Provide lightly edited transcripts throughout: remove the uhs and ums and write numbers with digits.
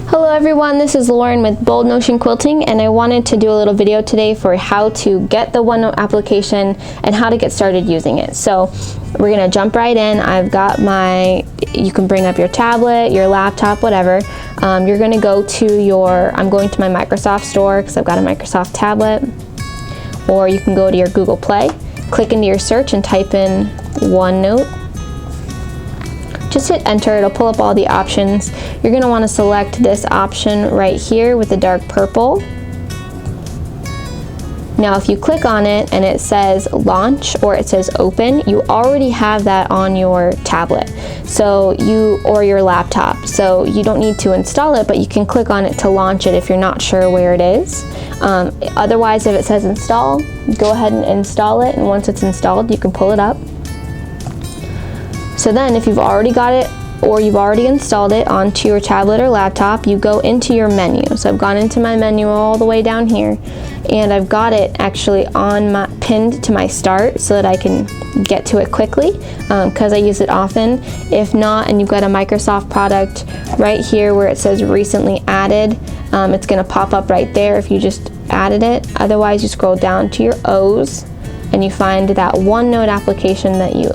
Hello everyone, this is Lauren with Bold Notion Quilting, and I wanted to do a little video today for how to get the OneNote application and how to get started using it. So we're gonna jump right in. I've got you can bring up your tablet, your laptop, whatever. You're gonna go to I'm going to my Microsoft store because I've got a Microsoft tablet, or you can go to your Google Play, click into your search and type in OneNote. Just hit enter, it'll pull up all the options. You're going to want to select this option right here with the dark purple. Now if you click on it and it says launch or it says open, you already have that on your tablet or your laptop. So you don't need to install it, but you can click on it to launch it if you're not sure where it is. Otherwise, if it says install, go ahead and install it, and once it's installed you can pull it up. So then if you've already got it or you've already installed it onto your tablet or laptop, you go into your menu. So I've gone into my menu all the way down here, and I've got it actually pinned to my start so that I can get to it quickly because I use it often. If not, and you've got a Microsoft product right here where it says recently added, it's going to pop up right there if you just added it. Otherwise, you scroll down to your O's and you find that OneNote application that you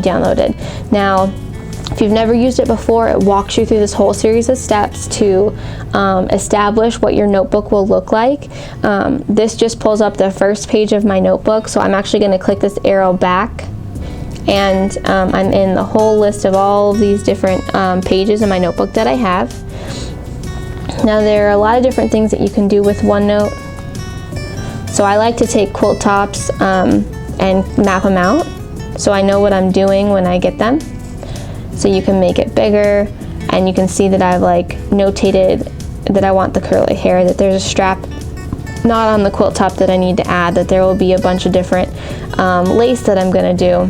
downloaded. Now, if you've never used it before, it walks you through this whole series of steps to establish what your notebook will look like. This just pulls up the first page of my notebook, so I'm actually going to click this arrow back, and I'm in the whole list of all of these different pages in my notebook that I have. Now, there are a lot of different things that you can do with OneNote. So I like to take quilt tops and map them out, so I know what I'm doing when I get them. So you can make it bigger, and you can see that I've notated that I want the curly hair, that there's a strap not on the quilt top that I need to add, that there will be a bunch of different lace that I'm gonna do.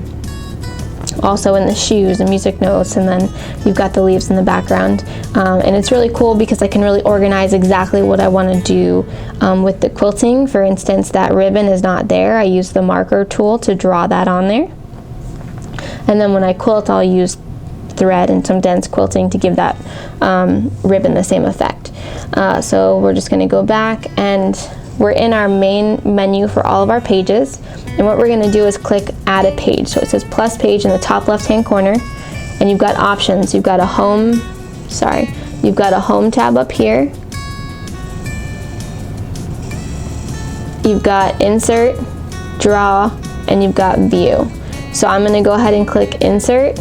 Also in the shoes and music notes, and then you've got the leaves in the background. And it's really cool because I can really organize exactly what I want to do with the quilting. For instance, that ribbon is not there. I use the marker tool to draw that on there. And then when I quilt, I'll use thread and some dense quilting to give that ribbon the same effect. So we're just going to go back, and we're in our main menu for all of our pages. And what we're going to do is click add a page. So it says plus page in the top left hand corner, and you've got options. You've got a home tab up here. You've got insert, draw, and you've got view. So I'm going to go ahead and click insert.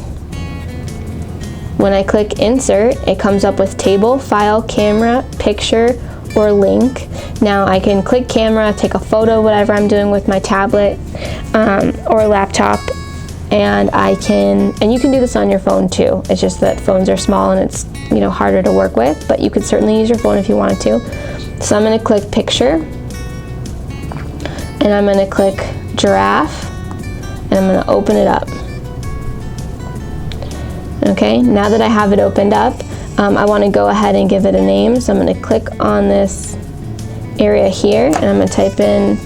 When I click insert, it comes up with table, file, camera, picture, or link. Now I can click camera, take a photo of whatever I'm doing with my tablet or laptop, and you can do this on your phone too. It's just that phones are small and it's harder to work with, but you could certainly use your phone if you wanted to. So I'm going to click picture, and I'm going to click giraffe, and I'm going to open it up. Okay, now that I have it opened up, I want to go ahead and give it a name. So I'm going to click on this area here, and I'm going to type in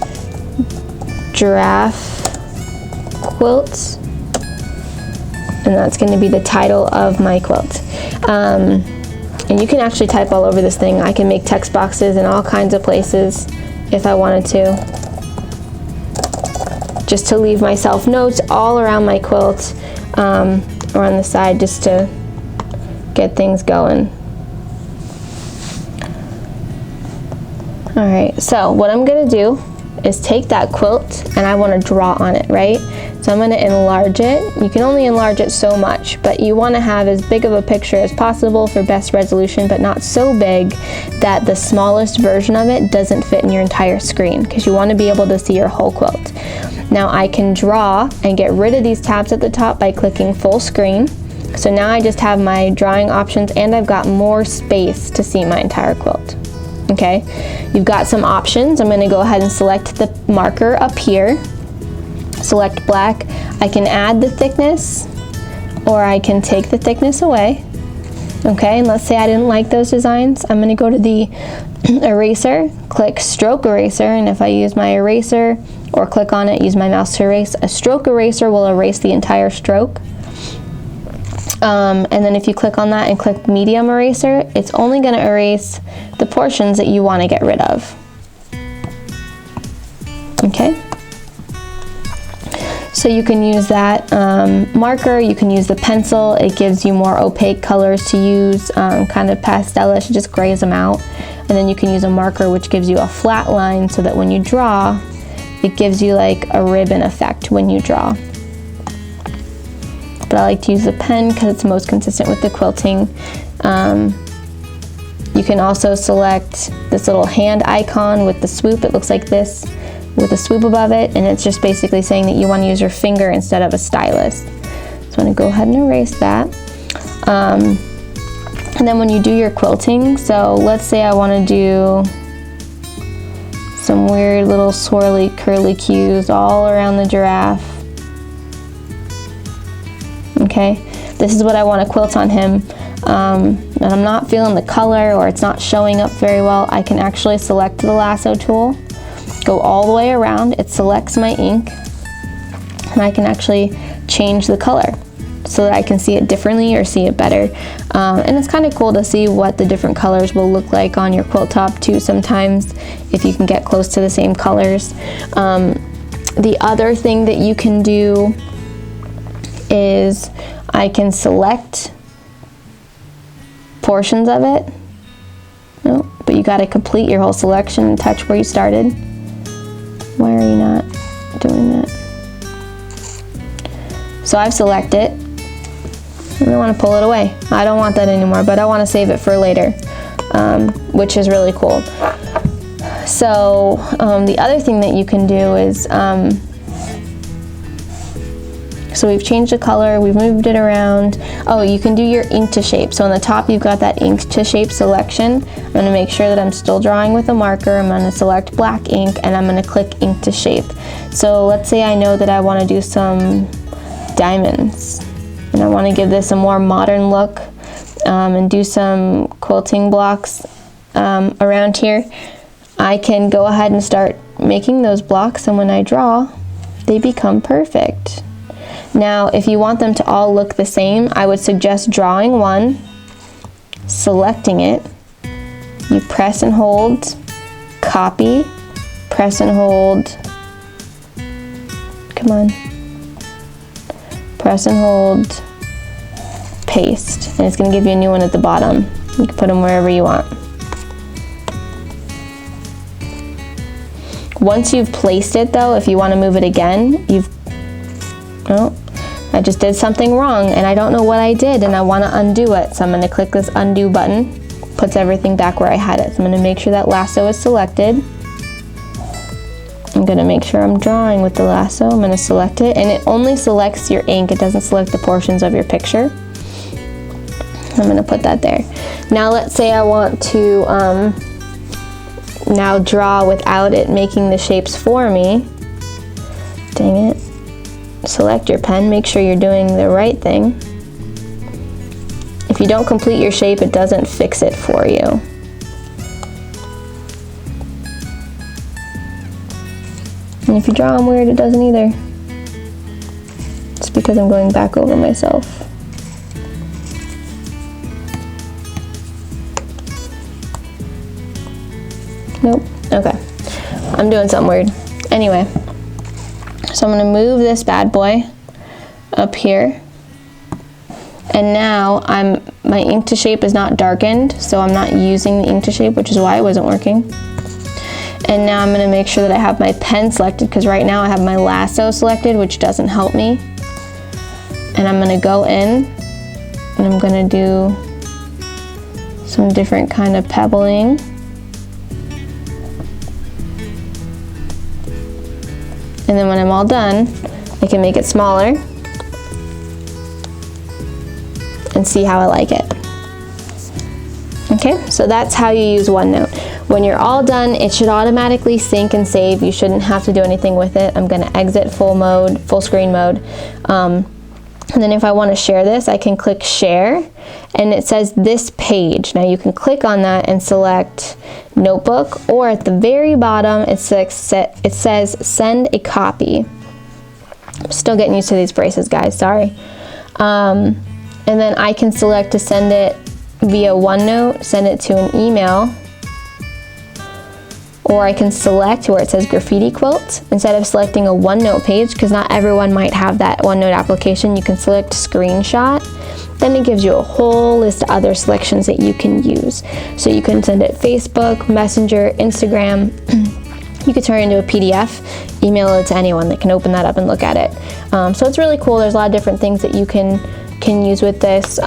giraffe quilt, and that's going to be the title of my quilt. And you can actually type all over this thing. I can make text boxes in all kinds of places if I wanted to, just to leave myself notes all around my quilt, or on the side, just to get things going. Alright, so what I'm going to do is take that quilt, and I want to draw on it, right? So I'm going to enlarge it. You can only enlarge it so much, but you want to have as big of a picture as possible for best resolution, but not so big that the smallest version of it doesn't fit in your entire screen, because you want to be able to see your whole quilt. Now I can draw and get rid of these tabs at the top by clicking full screen. So now I just have my drawing options, and I've got more space to see my entire quilt. Okay, you've got some options. I'm going to go ahead and select the marker up here. Select black. I can add the thickness, or I can take the thickness away. Okay, and let's say I didn't like those designs. I'm going to go to the eraser, click stroke eraser, and if I use my eraser or click on it, use my mouse to erase, a stroke eraser will erase the entire stroke. And then if you click on that and click medium eraser, it's only going to erase the portions that you want to get rid of. Okay? So you can use that marker, you can use the pencil. It gives you more opaque colors to use, kind of pastelish, it just grays them out. And then you can use a marker which gives you a flat line so that when you draw, it gives you like a ribbon effect when you draw. But I like to use the pen because it's most consistent with the quilting. You can also select this little hand icon with the swoop. It looks like this with a swoop above it, and it's just basically saying that you want to use your finger instead of a stylus. So I'm going to go ahead and erase that. And then when you do your quilting, so let's say I want to do some weird little swirly curly cues all around the giraffe. Okay, this is what I want to quilt on him, and I'm not feeling the color or it's not showing up very well. I can actually select the lasso tool, go all the way around, it selects my ink, and I can actually change the color so that I can see it differently or see it better. And it's kind of cool to see what the different colors will look like on your quilt top too sometimes, if you can get close to the same colors. The other thing that you can do is I can select portions of it. No, but you got to complete your whole selection and touch where you started. Why are you not doing that? So I've selected it. I want to pull it away. I don't want that anymore, but I want to save it for later, which is really cool. So the other thing that you can do is, so we've changed the color, we've moved it around. Oh, you can do your ink to shape. So on the top you've got that ink to shape selection. I'm going to make sure that I'm still drawing with a marker. I'm going to select black ink and I'm going to click ink to shape. So let's say I know that I want to do some diamonds and I want to give this a more modern look, and do some quilting blocks around here. I can go ahead and start making those blocks, and when I draw, they become perfect. Now, if you want them to all look the same, I would suggest drawing one, selecting it, you press and hold, copy, press and hold, come on, press and hold, paste, and it's going to give you a new one at the bottom. You can put them wherever you want. Once you've placed it though, if you want to move it again, oh, I just did something wrong and I don't know what I did and I want to undo it. So I'm going to click this undo button, puts everything back where I had it. So I'm going to make sure that lasso is selected. I'm going to make sure I'm drawing with the lasso. I'm going to select it, and it only selects your ink. It doesn't select the portions of your picture. I'm going to put that there. Now let's say I want to now draw without it making the shapes for me. Dang it. Select your pen, make sure you're doing the right thing. If you don't complete your shape, it doesn't fix it for you. And if you draw them weird, it doesn't either. It's because I'm going back over myself. Nope. Okay. I'm doing something weird. Anyway, so I'm going to move this bad boy up here. And now my ink to shape is not darkened, so I'm not using the ink to shape, which is why it wasn't working. And now I'm going to make sure that I have my pen selected, because right now I have my lasso selected, which doesn't help me. And I'm going to go in and I'm going to do some different kind of pebbling. And then when I'm all done, I can make it smaller and see how I like it. Okay, so that's how you use OneNote. When you're all done, it should automatically sync and save. You shouldn't have to do anything with it. I'm gonna exit full screen mode. And then if I wanna share this, I can click share, and it says this page. Now you can click on that and select notebook, or at the very bottom, it says send a copy. I'm still getting used to these braces, guys, sorry. And then I can select to send it via OneNote, send it to an email, or I can select where it says graffiti quilt. Instead of selecting a OneNote page, because not everyone might have that OneNote application, you can select screenshot. Then it gives you a whole list of other selections that you can use. So you can send it Facebook, Messenger, Instagram. You could turn it into a PDF, email it to anyone that can open that up and look at it. So it's really cool. There's a lot of different things that you can use with this.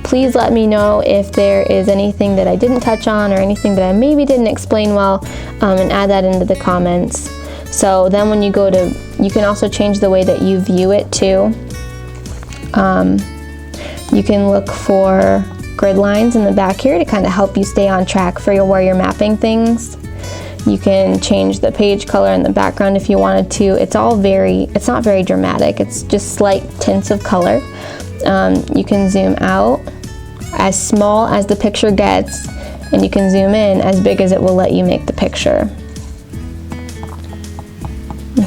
Please let me know if there is anything that I didn't touch on or anything that I maybe didn't explain well, and add that into the comments. So then when you go to, you can also change the way that you view it too. You can look for grid lines in the back here to kind of help you stay on track for where you're mapping things. You can change the page color in the background if you wanted to. It's not very dramatic. It's just slight tints of color. You can zoom out as small as the picture gets, and you can zoom in as big as it will let you make the picture.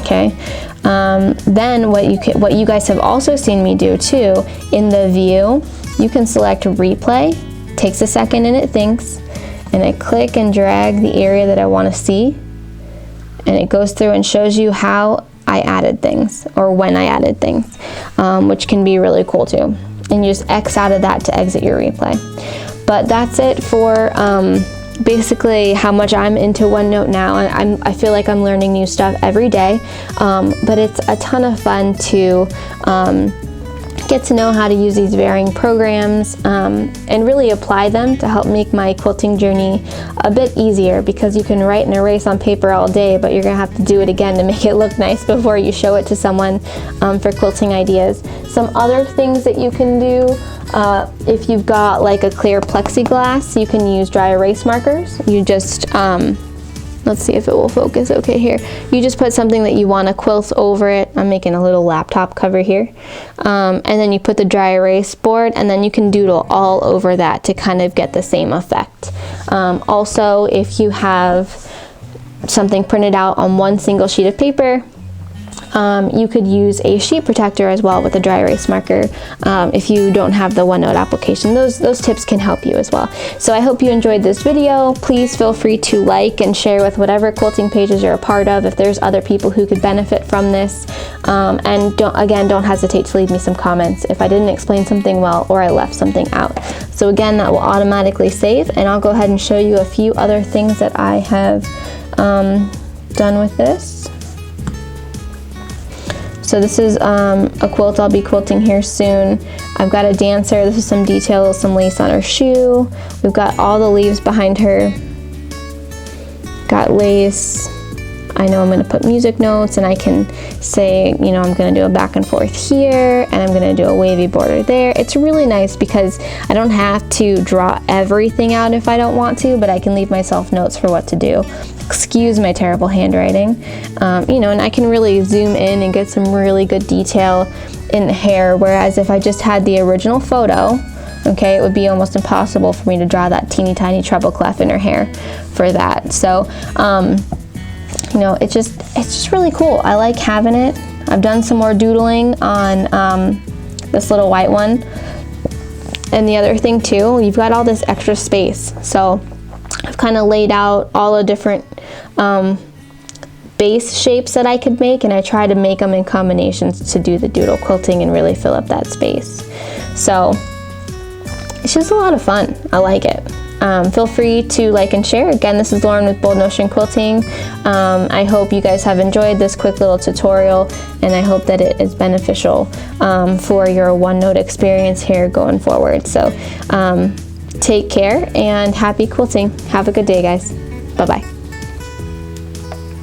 Okay. Then what you guys have also seen me do too, in the view, you can select replay. Takes a second and it thinks, and I click and drag the area that I want to see, and it goes through and shows you how I added things or when I added things, which can be really cool too. And you just X out of that to exit your replay. But that's it for basically how much I'm into OneNote now. I feel like I'm learning new stuff every day, but it's a ton of fun to get to know how to use these varying programs, and really apply them to help make my quilting journey a bit easier, because you can write and erase on paper all day, but you're gonna have to do it again to make it look nice before you show it to someone for quilting ideas. Some other things that you can do, if you've got like a clear plexiglass, you can use dry erase markers. You just, let's see if it will focus okay here. You just put something that you want to quilt over it. I'm making a little laptop cover here. And then you put the dry erase board, and then you can doodle all over that to kind of get the same effect. Also, if you have something printed out on one single sheet of paper, you could use a sheet protector as well with a dry erase marker. If you don't have the OneNote application, those tips can help you as well. So I hope you enjoyed this video. Please feel free to like and share with whatever quilting pages you're a part of if there's other people who could benefit from this. And don't hesitate to leave me some comments if I didn't explain something well or I left something out. So again, that will automatically save, and I'll go ahead and show you a few other things that I have done with this. So this is a quilt I'll be quilting here soon. I've got a dancer. This is some details, some lace on her shoe. We've got all the leaves behind her. Got lace. I know I'm going to put music notes, and I can say, you know, I'm going to do a back and forth here, and I'm going to do a wavy border there. It's really nice because I don't have to draw everything out if I don't want to, but I can leave myself notes for what to do. Excuse my terrible handwriting. You know, and I can really zoom in and get some really good detail in the hair, whereas if I just had the original photo, okay, it would be almost impossible for me to draw that teeny tiny treble clef in her hair for that. So, you know, it's just really cool. I like having it. I've done some more doodling on this little white one. And the other thing too, you've got all this extra space. So I've kind of laid out all the different base shapes that I could make, and I try to make them in combinations to do the doodle quilting and really fill up that space. So it's just a lot of fun. I like it. Feel free to like and share. Again, this is Lauren with Bold Notion Quilting. I hope you guys have enjoyed this quick little tutorial, and I hope that it is beneficial for your OneNote experience here going forward. So take care and happy quilting. Have a good day, guys. Bye-bye.